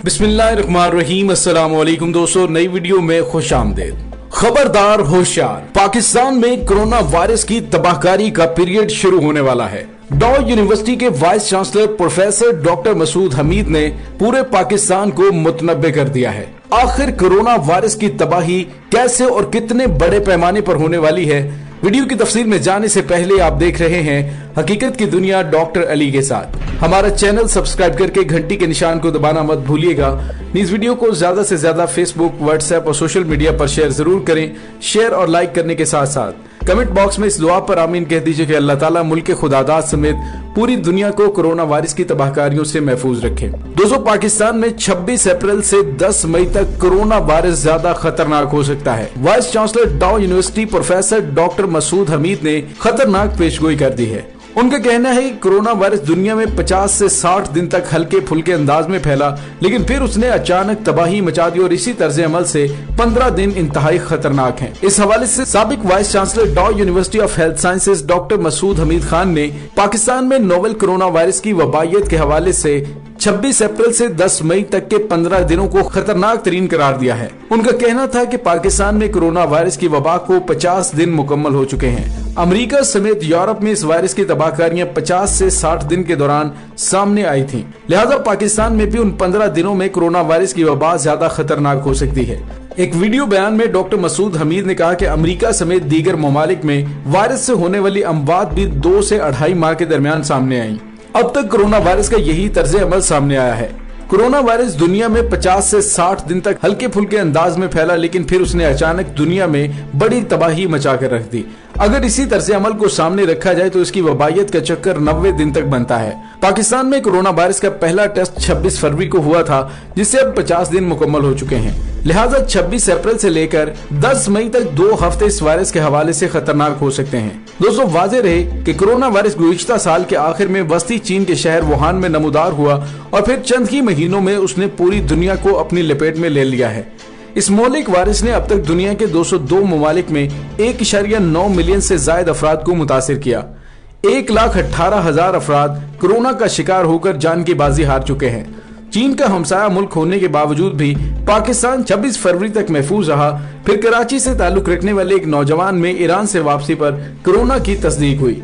बिस्मिल्लाहिर्रहमानिर्रहीम। अस्सलाम वालेकुम दोस्तों, नई वीडियो में खुश आमदेद। खबरदार होशियार, पाकिस्तान में कोरोना वायरस की तबाहकारी का पीरियड शुरू होने वाला है। डॉ यूनिवर्सिटी के vice chancellor professor doctor Masood Hameed ने पूरे पाकिस्तान को मुतनब्बे कर दिया है। आखिर कोरोना वायरस की तबाही कैसे और कितने बड़े पैमाने पर होने वाली है, वीडियो की तफसील में जाने से पहले आप देख रहे हैं हकीकत की दुनिया डॉक्टर अली के साथ। हमारा चैनल सब्सक्राइब करके घंटी के निशान को दबाना मत भूलिएगा। इस वीडियो को ज्यादा से ज्यादा फेसबुक, व्हाट्सएप और सोशल मीडिया पर शेयर जरूर करें। शेयर और लाइक करने के साथ साथ कमेंट बॉक्स में इस दुआ पर आमीन कह दीजिए कि अल्लाह ताला मुल्क खुदादाद समेत पूरी दुनिया को कोरोना वायरस की तबाहकारियों से महफूज रखे। दोस्तों, पाकिस्तान में 26 अप्रैल से 10 मई तक कोरोना वायरस ज्यादा खतरनाक हो सकता है। Vice chancellor Dow university professor doctor Masood Hameed ने खतरनाक पेशगोई कर दी है। उनका कहना है कि कोरोना वायरस दुनिया में 50 से 60 दिन तक हल्के फुल्के अंदाज में फैला, लेकिन फिर उसने अचानक तबाही मचा दी और इसी तर्ज अमल से 15 दिन इंतहाई खतरनाक हैं। इस हवाले से साबिक vice chancellor Dow university of health sciences doctor Masood Hameed Khan ने पाकिस्तान में नोवेल कोरोना वायरस की वबाइयत के हवाले से 26 अप्रैल से 10 मई तक के 15 दिनों को खतरनाक तरीन करार दिया है। उनका कहना था कि पाकिस्तान में कोरोना वायरस की वबा को 50 दिन मुकम्मल हो चुके हैं। अमेरिका समेत यूरोप में इस वायरस की तबाहकारियां 50 से 60 दिन के दौरान सामने आई थीं। लिहाजा पाकिस्तान में भी उन 15 दिनों में कोरोना वायरस की वबा ज्यादा खतरनाक हो सकती है। एक वीडियो बयान में डॉक्टर मसूद हमीद ने कहा कि अमेरिका समेत दीगर ममालिक में वायरस से होने वाली अमवात भी 2 से 2.5 माह के दरमियान सामने आई। अब तक कोरोना वायरस का यही तर्ज अमल सामने आया है। कोरोना वायरस दुनिया में 50 से 60 दिन तक हल्के फुल्के अंदाज में फैला, लेकिन फिर उसने अचानक दुनिया में बड़ी तबाही मचा कर रख दी। अगर इसी तर्ज अमल को सामने रखा जाए तो इसकी वबाइयत का चक्कर 90 दिन तक बनता है। पाकिस्तान में कोरोना वायरस का पहला टेस्ट 26 फरवरी को हुआ था, जिससे अब 50 दिन मुकम्मल हो चुके हैं। लिहाजा 26 अप्रैल से लेकर 10 मई तक 2 हफ्ते इस वायरस के हवाले से खतरनाक हो सकते हैं। दोस्तों, वाज़ेह रहे कि कोरोना वायरस गुज़िश्ता साल के आखिर में वस्ती चीन के शहर वुहान में नमूदार हुआ और फिर चंद ही महीनों में उसने पूरी दुनिया को अपनी लपेट में ले लिया है। इस मौलिक वायरस ने अब तक दुनिया के 202 ममालिक में 1.9 मिलियन से ज्यादा अफराद को मुतासिर किया। 1,18,000 अफराद कोरोना का शिकार होकर जान की बाजी हार चुके हैं। चीन का हमसाया मुल्क होने के बावजूद भी पाकिस्तान 26 फरवरी तक महफूज रहा। फिर कराची से ताल्लुक रखने वाले एक नौजवान में ईरान से वापसी पर कोरोना की तस्दीक हुई।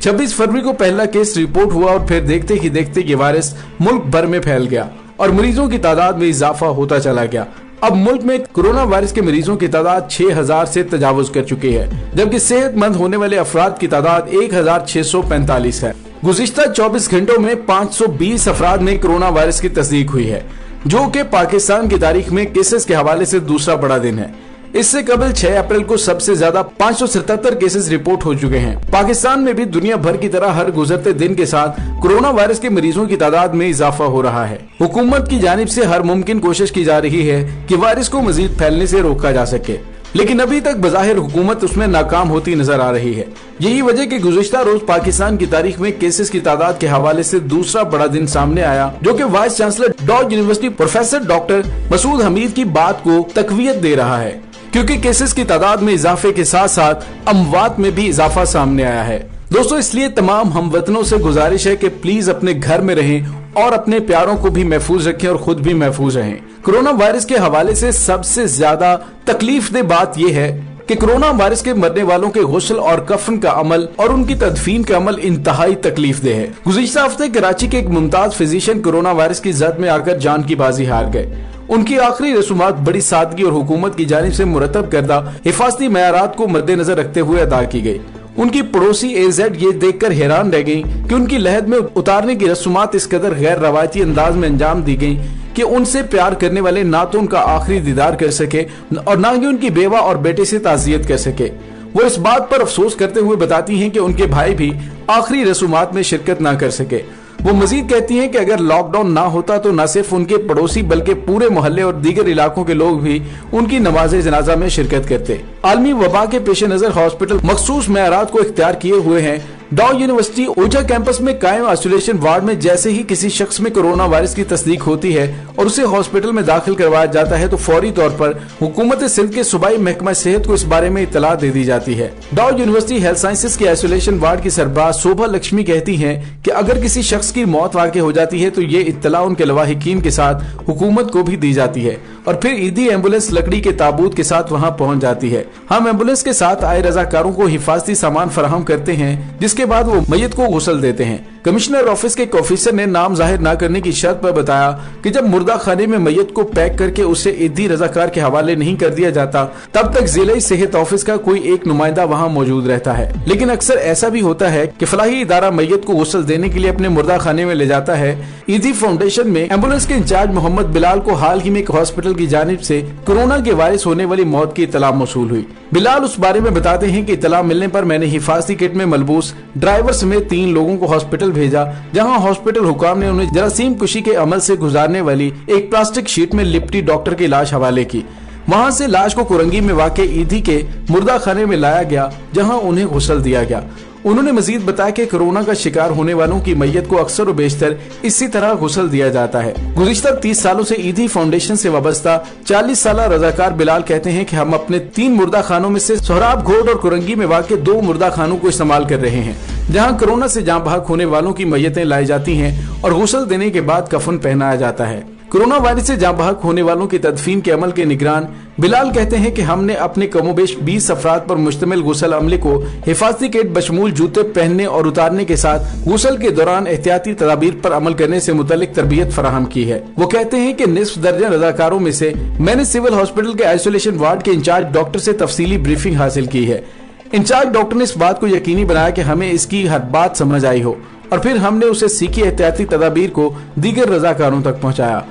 26 फरवरी को पहला केस रिपोर्ट हुआ और फिर देखते ही देखते ये वायरस मुल्क भर में फैल गया और मरीजों की तादाद में इजाफा होता चला गया। अब मुल्क में कोरोना वायरस के मरीजों की तादाद 6,000 से तजावुज कर चुकी है, जबकि सेहतमंद होने वाले अफराद की तादाद 1,645 है। गुज़िश्ता 24 घंटों में 520 अफराद में कोरोना वायरस की तस्दीक हुई है, जो कि पाकिस्तान की तारीख में केसेस के हवाले से दूसरा बड़ा दिन है। इससे कबल 6 अप्रैल को सबसे ज्यादा 577 केसेस रिपोर्ट हो चुके हैं। पाकिस्तान में भी दुनिया भर की तरह हर गुजरते दिन के साथ कोरोना वायरस के मरीजों की तादाद में इजाफा हो रहा है। हुकूमत की जानिब से हर मुमकिन कोशिश की जा रही है कि वायरस को मजीद फैलने से रोका जा सके, लेकिन अभी तक बज़ाहिर हुकूमत उसमें नाकाम होती नजर आ रही है। यही वजह कि गुज़िश्ता रोज पाकिस्तान की तारीख में केसेस की तादाद के हवाले से दूसरा बड़ा दिन सामने आया, जो कि vice chancellor Dow university professor doctor Masood Hameed की बात को तकवीयत दे रहा है, क्योंकि केसेस की तादाद में इजाफे के साथ साथ अमवात में भी इजाफा सामने आया है। दोस्तों, इसलिए तमाम हमवतनों से गुजारिश है कि प्लीज अपने घर में रहें और अपने प्यारों को भी महफूज रखें और खुद भी महफूज रहें। कोरोना वायरस के हवाले से सबसे ज्यादा तकलीफ दे बात यह है कि कोरोना वायरस के मरने वालों के गुस्ल और कफन का अमल और उनकी तदफीन का अमल इंतहाई तकलीफ दे है। गुज़िश्ता हफ्ते कराची के एक मुमताज फिजिशियन कोरोना वायरस की जद में आकर जान की बाजी हार गए। उनकी आखिरी रसूमात बड़ी सादगी और हुकूमत की जानिब से मुरतब करदा हिफाजती मयारात को मद्देनजर रखते हुए अदा की गई। उनकी पड़ोसी एजेड ये देखकर हैरान रह गई कि उनकी लहद में उतारने की रसूमात इस कदर गैर रवायती अंदाज में अंजाम दी गई कि उनसे प्यार करने वाले ना तो उनका आखिरी दीदार कर सके और ना ही उनकी बेवा और बेटे से ताज़ियत कर सके। वो इस बात पर अफसोस करते हुए बताती हैं कि उनके भाई भी आखिरी रसूमात में शिरकत ना कर सके। वो मजीद कहती हैं कि अगर लॉकडाउन ना होता तो न सिर्फ उनके पड़ोसी बल्कि पूरे मोहल्ले और दीगर इलाकों के लोग भी उनकी नमाज़े जनाजा में शिरकत करते। आलमी वबा के पेश नजर हॉस्पिटल मखसूस मयारात को इख्तियार किए हुए हैं, डॉ यूनिवर्सिटी ओझा कैंपस में कायम आइसोलेशन वार्ड में जैसे ही किसी शख्स में कोरोना वायरस की तस्दीक होती है और उसे हॉस्पिटल में दाखिल करवाया जाता है तो फौरी तौर पर हुकूमत सिंध के सूबाई महकमा सेहत को इस बारे में इत्तला दे दी जाती है। डॉ यूनिवर्सिटी हेल्थ साइंसेज के आइसोलेशन वार्ड की सरबराह शोभा लक्ष्मी कहती हैं कि अगर किसी शख्स की मौत वाक़ई हो जाती है तो ये इत्तला उनके लवाहिकीन के साथ हुकूमत को भी दी जाती है और फिर ईदी एम्बुलेंस लकड़ी के ताबूत के साथ वहां पहुंच जाती है। हम एम्बुलेंस के साथ आए रजाकारों को हिफाजती सामान फराहम करते हैं, जिसके बाद वो मैयत को गुस्ल देते हैं। कमिश्नर ऑफिस के एक ऑफिसर ने नाम जाहिर न करने की शर्त पर बताया कि जब मुर्दा खाने में मैयत को पैक करके उसे ईदी रजाकार के हवाले नहीं कर दिया जाता तब तक जिले सेहत ऑफिस का कोई एक नुमाइंदा वहाँ मौजूद रहता है। लेकिन अक्सर ऐसा भी होता है कि फलाही इदारा मैयत को गुस्ल देने के लिए अपने मुर्दा खाने में ले जाता है। ईदी फाउंडेशन में एम्बुलेंस के इंचार्ज मोहम्मद बिलाल को हाल ही में एक हॉस्पिटल की जानिब से कोरोना के वायरस होने वाली मौत की इत्तला मौसूल हुई। बिलाल उस बारे में बताते हैं कि इत्तला मिलने पर मैंने हिफाजती किट में मलबूस ड्राइवर समेत 3 लोगों को हॉस्पिटल भेजा, जहां हॉस्पिटल हुकाम ने उन्हें जरासीम कुशी के अमल से गुजारने वाली एक प्लास्टिक शीट में लिपटी डॉक्टर की लाश हवाले की। वहां से लाश को कुरंगी में वाक़े ईदी के मुर्दा खाने में लाया गया, जहां उन्हें गुस्ल दिया गया। उन्होंने मजीद बताया कि कोरोना का शिकार होने वालों की मैयत को अक्सर व बेशतर इसी तरह गुस्ल दिया जाता है। गुज़िश्ता 30 सालों से ईदी फाउंडेशन से वाबस्ता 40 साल रजाकार बिलाल कहते हैं कि हम अपने 3 मुर्दा खानों में से सोहराब घोट और कुरंगी में वाक़े 2 मुर्दा खानों को इस्तेमाल कर रहे हैं, जहां कोरोना से जाँ बहक होने वालों की मैयतें लाई जाती हैं और गुस्ल देने के बाद कफन पहनाया जाता है। कोरोना वायरस से जाँ बहक होने वालों की तदफीन के अमल के निगरान बिलाल कहते हैं कि हमने अपने कमोबेश 20 अफराद पर मुश्तमिल गुस्ल अमले को हिफाजती किट बशमूल जूते पहनने और उतारने के साथ गुस्ल के दौरान एहतियाती तदाबीर पर अमल करने से मुतल्लिक तरबियत फराहम की है। वो कहते हैं कि निस्फ दर्जन रजाकारों में से मैंने सिविल हॉस्पिटल के आइसोलेशन वार्ड के इंचार्ज डॉक्टर से तफसीली ब्रीफिंग हासिल की है। इंचार्ज डॉक्टर ने इस बात को यकीनी बनाया कि हमें इसकी हर बात समझ आई हो और फिर हमने उसे सीखी एहतियाती तदाबीर को दीगर रजाकारों तक पहुँचाया।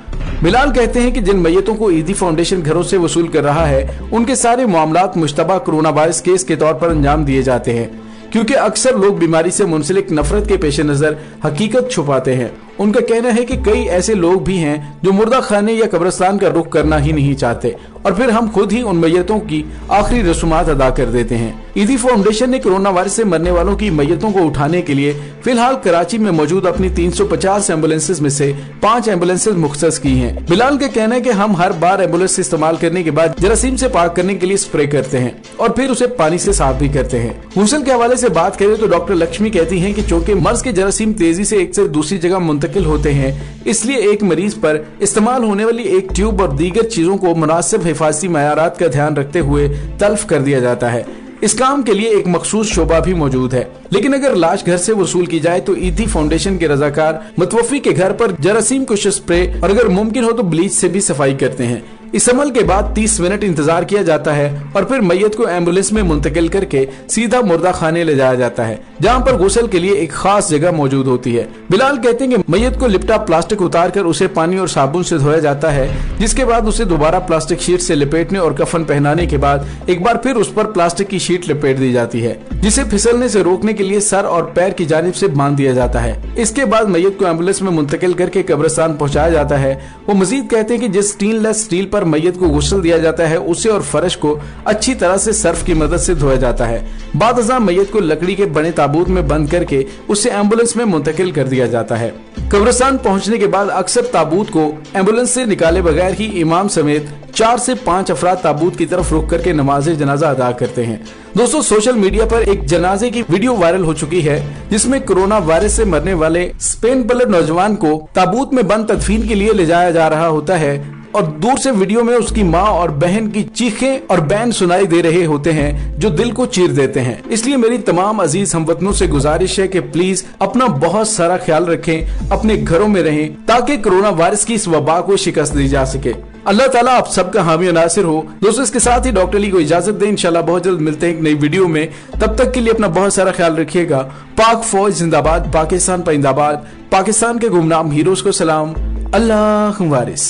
बिलाल कहते हैं कि जिन मैयतों को ईदी फाउंडेशन घरों से वसूल कर रहा है उनके सारे मामलात मुश्तबा कोरोना वायरस केस के तौर पर अंजाम दिए जाते हैं, क्योंकि अक्सर लोग बीमारी से मुंसलिक नफरत के पेश नजर हकीकत छुपाते हैं। उनका कहना है कि कई ऐसे लोग भी हैं जो मुर्दा खाने या कब्रिस्तान का रुख करना ही नहीं चाहते और फिर हम खुद ही उन मैयतों की आखिरी रसूमात अदा कर देते हैं। ईदी फाउंडेशन ने कोरोना वायरस से मरने वालों की मैयतों को उठाने के लिए फिलहाल कराची में मौजूद अपनी 350 एम्बुलेंसेज में से 5 एम्बुलेंसेज मुख्तस की हैं। बिलाल का कहना है कि हम हर बार एम्बुलेंस इस्तेमाल करने के बाद जरासीम से पाक करने के लिए स्प्रे करते हैं और फिर उसे पानी से साफ भी करते हैं। गुस्ल के हवाले से बात करें तो डॉक्टर लक्ष्मी कहती हैं कि चूंकि मर्ज के जरासीम तेजी से एक से दूसरी जगह मुंतकिल होते हैं, इसलिए एक मरीज पर इस्तेमाल होने वाली एक ट्यूब और दीगर चीजों को मुनासिब हिफाजती मयारात का ध्यान रखते हुए तल्फ कर दिया जाता है। इस काम के लिए एक मखसूस शोबा भी मौजूद है। लेकिन अगर लाश घर से वसूल की जाए तो ईदी फाउंडेशन के रजाकार मुतवफ़ी के घर पर जरासीम कुश स्प्रे और अगर मुमकिन हो तो ब्लीच से भी सफाई करते हैं। इस अमल के बाद 30 मिनट इंतजार किया जाता है और फिर मैयत को एम्बुलेंस में मुंतकिल करके सीधा मुर्दा खाने ले जाया जाता है, जहां पर गुस्ल के लिए एक खास जगह मौजूद होती है। बिलाल कहते हैं कि मैयत को लिपटा प्लास्टिक उतार कर उसे पानी और साबुन से धोया जाता है, जिसके बाद उसे दोबारा प्लास्टिक शीट से लपेटने और कफन पहनाने के बाद एक बार फिर उस पर प्लास्टिक की शीट लपेट दी जाती है, जिसे फिसलने से रोकने के लिए सर और पैर की जानिब से बांध दिया जाता है। इसके बाद मैयत को एम्बुलेंस में मुंतकिल करके कब्रिस्तान पहुंचाया जाता है। वो मजीद कहते हैं कि जिस स्टेनलेस स्टील पर मैयत को गुस्ल दिया जाता है उसे और फर्श को अच्छी तरह से सर्फ की मदद से धोया जाता है। बाद अज़ां मैयत को लकड़ी के बने ताबूत में बंद करके उसे एम्बुलेंस में मुंतकिल कर दिया जाता है। कब्रिस्तान पहुंचने के बाद अक्सर ताबूत को एम्बुलेंस से निकाले बगैर ही इमाम समेत 4 से 5 अफराद ताबूत की तरफ रुक करके नमाज जनाजा अदा करते हैं। दोस्तों, सोशल मीडिया पर एक जनाजे की वीडियो वायरल हो चुकी है जिसमें कोरोना वायरस से मरने वाले स्पेन पलट नौजवान को ताबूत में बंद तदफीन के लिए ले जाया जा रहा होता है और दूर से वीडियो में उसकी माँ और बहन की चीखें और बैन सुनाई दे रहे होते हैं जो दिल को चीर देते हैं। इसलिए मेरी तमाम अजीज हमवतनों से गुजारिश है कि प्लीज अपना बहुत सारा ख्याल रखें, अपने घरों में रहें ताकि कोरोना वायरस की इस वबा को शिकस्त दी जा सके। अल्लाह ताला आप सबका हामी और नासिर हो। दोस्तों, इसके साथ ही डॉक्टर ली को इजाजत दें। इंशाल्लाह बहुत जल्द मिलते हैं एक नई वीडियो में। तब तक के लिए अपना बहुत सारा ख्याल रखिएगा। पाक फौज जिंदाबाद, पाकिस्तान पाइंदाबाद, पाकिस्तान के गुमनाम हीरोज को सलाम। अल्लाह वारिस।